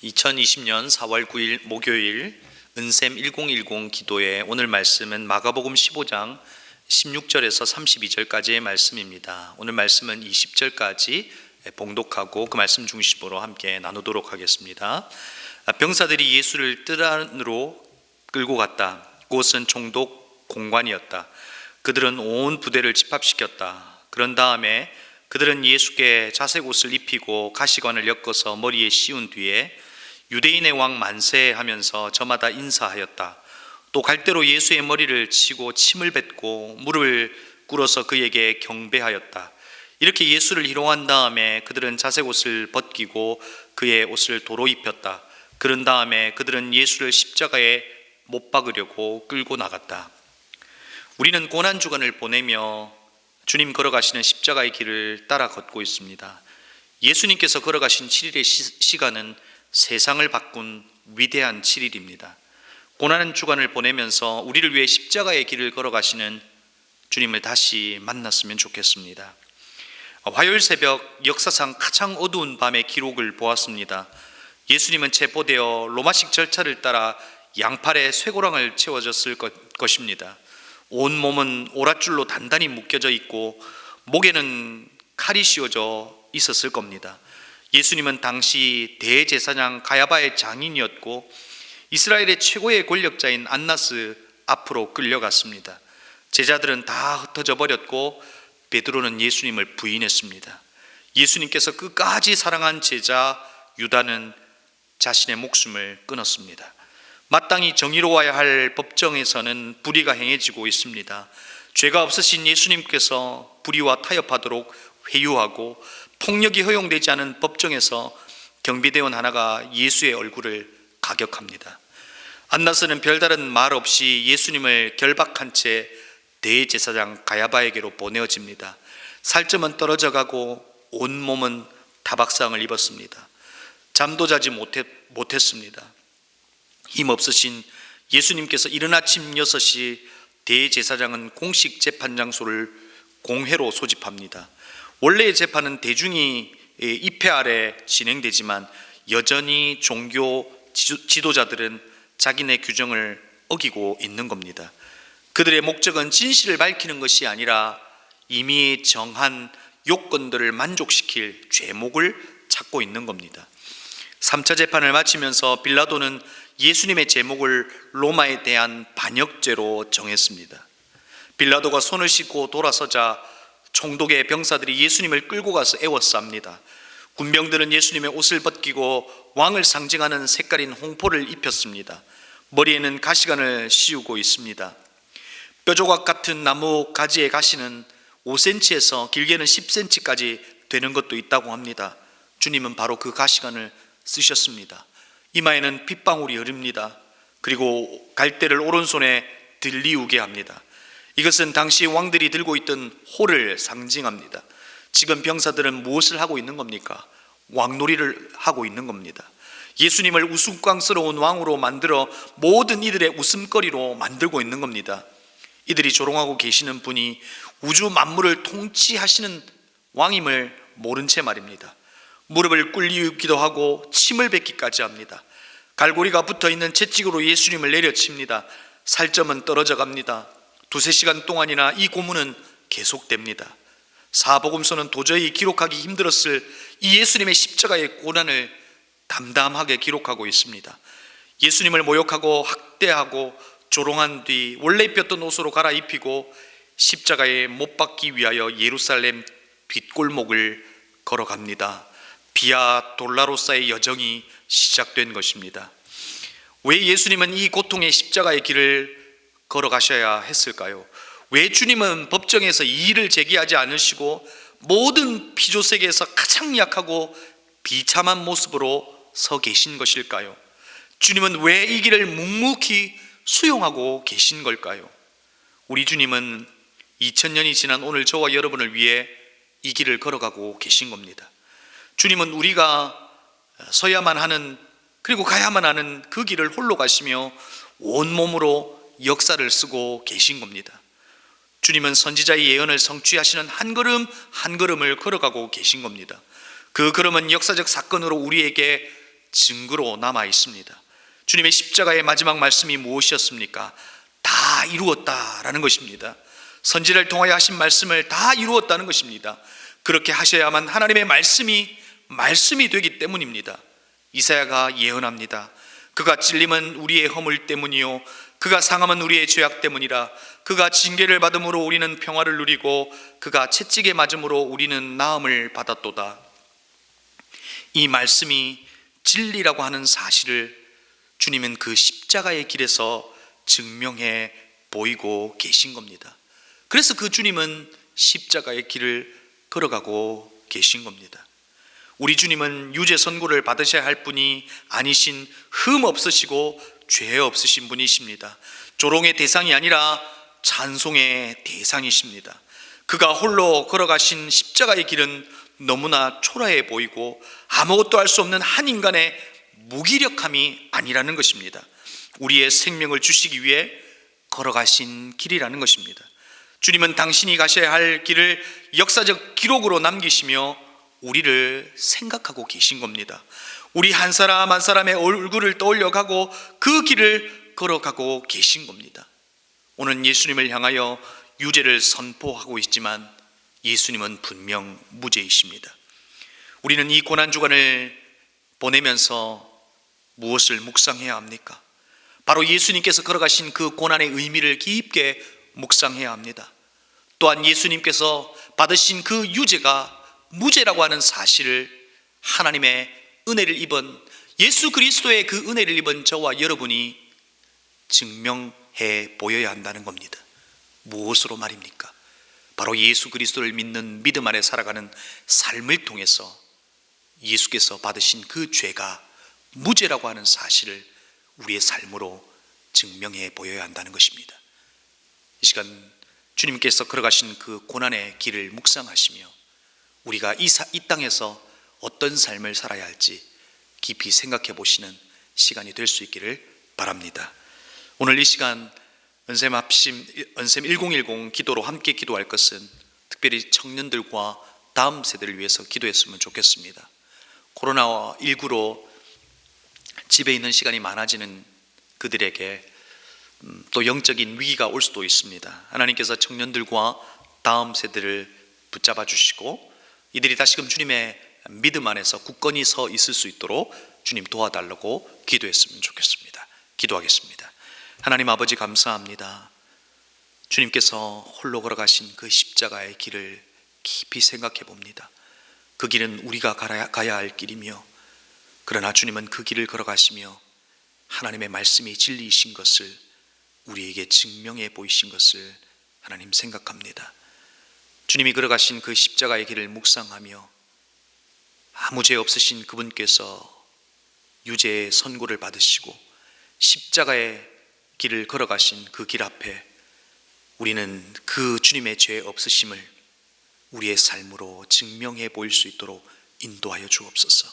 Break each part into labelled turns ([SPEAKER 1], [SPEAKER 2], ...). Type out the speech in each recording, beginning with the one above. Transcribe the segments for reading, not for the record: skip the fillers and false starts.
[SPEAKER 1] 2020년 4월 9일 목요일 은샘 1010 기도회 오늘 말씀은 마가복음 15장 16절에서 32절까지의 말씀입니다. 오늘 말씀은 20절까지 봉독하고 그 말씀 중심으로 함께 나누도록 하겠습니다. 병사들이 예수를 뜰 안으로 끌고 갔다. 그곳은 총독 공관이었다. 그들은 온 부대를 집합시켰다. 그런 다음에 그들은 예수께 자색옷을 입히고 가시관을 엮어서 머리에 씌운 뒤에 유대인의 왕 만세 하면서 저마다 인사하였다. 또 갈대로 예수의 머리를 치고 침을 뱉고 무릎을 꿇어서 그에게 경배하였다. 이렇게 예수를 희롱한 다음에 그들은 자색옷을 벗기고 그의 옷을 도로 입혔다. 그런 다음에 그들은 예수를 십자가에 못 박으려고 끌고 나갔다. 우리는 고난주간을 보내며 주님 걸어가시는 십자가의 길을 따라 걷고 있습니다. 예수님께서 걸어가신 7일의 시간은 세상을 바꾼 위대한 7일입니다. 고난 주간을 보내면서 우리를 위해 십자가의 길을 걸어가시는 주님을 다시 만났으면 좋겠습니다. 화요일 새벽 역사상 가장 어두운 밤의 기록을 보았습니다. 예수님은 체포되어 로마식 절차를 따라 양팔에 쇠고랑을 채워졌을 것입니다. 온 몸은 오랏줄로 단단히 묶여져 있고 목에는 칼이 씌워져 있었을 겁니다. 예수님은 당시 대제사장 가야바의 장인이었고 이스라엘의 최고의 권력자인 안나스 앞으로 끌려갔습니다. 제자들은 다 흩어져 버렸고 베드로는 예수님을 부인했습니다. 예수님께서 끝까지 사랑한 제자 유다는 자신의 목숨을 끊었습니다. 마땅히 정의로워야 할 법정에서는 불의가 행해지고 있습니다. 죄가 없으신 예수님께서 불의와 타협하도록 회유하고 폭력이 허용되지 않은 법정에서 경비대원 하나가 예수의 얼굴을 가격합니다. 안나스는 별다른 말 없이 예수님을 결박한 채 대제사장 가야바에게로 보내어집니다. 살점은 떨어져 가고 온몸은 타박상을 입었습니다. 잠도 자지 못했습니다. 힘없으신 예수님께서 이른 아침 6시 대제사장은 공식 재판 장소를 공회로 소집합니다. 원래의 재판은 대중이 입회 아래 진행되지만 여전히 종교 지도자들은 자기네 규정을 어기고 있는 겁니다. 그들의 목적은 진실을 밝히는 것이 아니라 이미 정한 요건들을 만족시킬 죄목을 찾고 있는 겁니다. 3차 재판을 마치면서 빌라도는 예수님의 제목을 로마에 대한 반역죄로 정했습니다. 빌라도가 손을 씻고 돌아서자 총독의 병사들이 예수님을 끌고 가서 애워쌉니다. 군병들은 예수님의 옷을 벗기고 왕을 상징하는 색깔인 홍포를 입혔습니다. 머리에는 가시관을 씌우고 있습니다. 뼈조각 같은 나무 가지의 가시는 5cm에서 길게는 10cm까지 되는 것도 있다고 합니다. 주님은 바로 그 가시관을 쓰셨습니다. 이마에는 핏방울이 흐릅니다. 그리고 갈대를 오른손에 들리우게 합니다. 이것은 당시 왕들이 들고 있던 호를 상징합니다. 지금 병사들은 무엇을 하고 있는 겁니까? 왕놀이를 하고 있는 겁니다. 예수님을 우스꽝스러운 왕으로 만들어 모든 이들의 웃음거리로 만들고 있는 겁니다. 이들이 조롱하고 계시는 분이 우주 만물을 통치하시는 왕임을 모른 채 말입니다. 무릎을 꿇리기도 하고 침을 뱉기까지 합니다. 갈고리가 붙어있는 채찍으로 예수님을 내려칩니다. 살점은 떨어져 갑니다. 2-3시간 동안이나 이 고문은 계속됩니다. 사복음서는 도저히 기록하기 힘들었을 이 예수님의 십자가의 고난을 담담하게 기록하고 있습니다. 예수님을 모욕하고 학대하고 조롱한 뒤 원래 입혔던 옷으로 갈아입히고 십자가에 못 박기 위하여 예루살렘 뒷골목을 걸어갑니다. 비아 돌라로사의 여정이 시작된 것입니다. 왜 예수님은 이 고통의 십자가의 길을 걸어가셔야 했을까요? 왜 주님은 법정에서 이의를 제기하지 않으시고 모든 피조 세계에서 가장 약하고 비참한 모습으로 서 계신 것일까요? 주님은 왜 이 길을 묵묵히 수용하고 계신 걸까요? 우리 주님은 2000년이 지난 오늘 저와 여러분을 위해 이 길을 걸어가고 계신 겁니다. 주님은 우리가 서야만 하는 그리고 가야만 하는 그 길을 홀로 가시며 온몸으로 역사를 쓰고 계신 겁니다. 주님은 선지자의 예언을 성취하시는 한 걸음 한 걸음을 걸어가고 계신 겁니다. 그 걸음은 역사적 사건으로 우리에게 증거로 남아 있습니다. 주님의 십자가의 마지막 말씀이 무엇이었습니까? 다 이루었다라는 것입니다. 선지자를 통하여 하신 말씀을 다 이루었다는 것입니다. 그렇게 하셔야만 하나님의 말씀이 되기 때문입니다. 이사야가 예언합니다. 그가 찔림은 우리의 허물 때문이요 그가 상함은 우리의 죄악 때문이라. 그가 징계를 받음으로 우리는 평화를 누리고 그가 채찍에 맞음으로 우리는 나음을 받았도다. 이 말씀이 진리라고 하는 사실을 주님은 그 십자가의 길에서 증명해 보이고 계신 겁니다. 그래서 그 주님은 십자가의 길을 걸어가고 계신 겁니다. 우리 주님은 유죄 선고를 받으셔야 할 분이 아니신 흠 없으시고 죄 없으신 분이십니다. 조롱의 대상이 아니라 찬송의 대상이십니다. 그가 홀로 걸어가신 십자가의 길은 너무나 초라해 보이고 아무것도 할 수 없는 한 인간의 무기력함이 아니라는 것입니다. 우리의 생명을 주시기 위해 걸어가신 길이라는 것입니다. 주님은 당신이 가셔야 할 길을 역사적 기록으로 남기시며 우리를 생각하고 계신 겁니다. 우리 한 사람 한 사람의 얼굴을 떠올려가고 그 길을 걸어가고 계신 겁니다. 오늘 예수님을 향하여 유죄를 선포하고 있지만 예수님은 분명 무죄이십니다. 우리는 이 고난주간을 보내면서 무엇을 묵상해야 합니까? 바로 예수님께서 걸어가신 그 고난의 의미를 깊게 묵상해야 합니다. 또한 예수님께서 받으신 그 유죄가 무죄라고 하는 사실을 하나님의 은혜를 입은 예수 그리스도의 그 은혜를 입은 저와 여러분이 증명해 보여야 한다는 겁니다. 무엇으로 말입니까? 바로 예수 그리스도를 믿는 믿음 안에 살아가는 삶을 통해서 예수께서 받으신 그 죄가 무죄라고 하는 사실을 우리의 삶으로 증명해 보여야 한다는 것입니다. 이 시간 주님께서 걸어가신 그 고난의 길을 묵상하시며 우리가 이 땅에서 어떤 삶을 살아야 할지 깊이 생각해 보시는 시간이 될 수 있기를 바랍니다. 오늘 이 시간 은샘 1010 기도로 함께 기도할 것은 특별히 청년들과 다음 세대를 위해서 기도했으면 좋겠습니다. 코로나19로 집에 있는 시간이 많아지는 그들에게 또 영적인 위기가 올 수도 있습니다. 하나님께서 청년들과 다음 세대를 붙잡아 주시고 이들이 다시금 주님의 믿음 안에서 굳건히 서 있을 수 있도록 주님 도와달라고 기도했으면 좋겠습니다. 기도하겠습니다. 하나님 아버지 감사합니다. 주님께서 홀로 걸어가신 그 십자가의 길을 깊이 생각해 봅니다. 그 길은 우리가 가야 할 길이며 그러나 주님은 그 길을 걸어가시며 하나님의 말씀이 진리이신 것을 우리에게 증명해 보이신 것을 하나님 생각합니다. 주님이 걸어가신 그 십자가의 길을 묵상하며 아무 죄 없으신 그분께서 유죄의 선고를 받으시고 십자가의 길을 걸어가신 그 길 앞에 우리는 그 주님의 죄 없으심을 우리의 삶으로 증명해 보일 수 있도록 인도하여 주옵소서.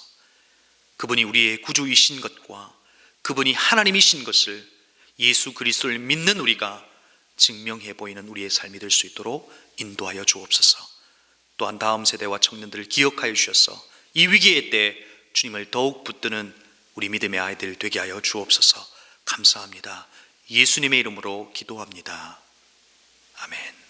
[SPEAKER 1] 그분이 우리의 구주이신 것과 그분이 하나님이신 것을 예수 그리스도를 믿는 우리가 증명해 보이는 우리의 삶이 될 수 있도록 인도하여 주옵소서. 또한 다음 세대와 청년들을 기억하여 주셔서 이 위기의 때 주님을 더욱 붙드는 우리 믿음의 아이들 되게 하여 주옵소서. 감사합니다. 예수님의 이름으로 기도합니다. 아멘.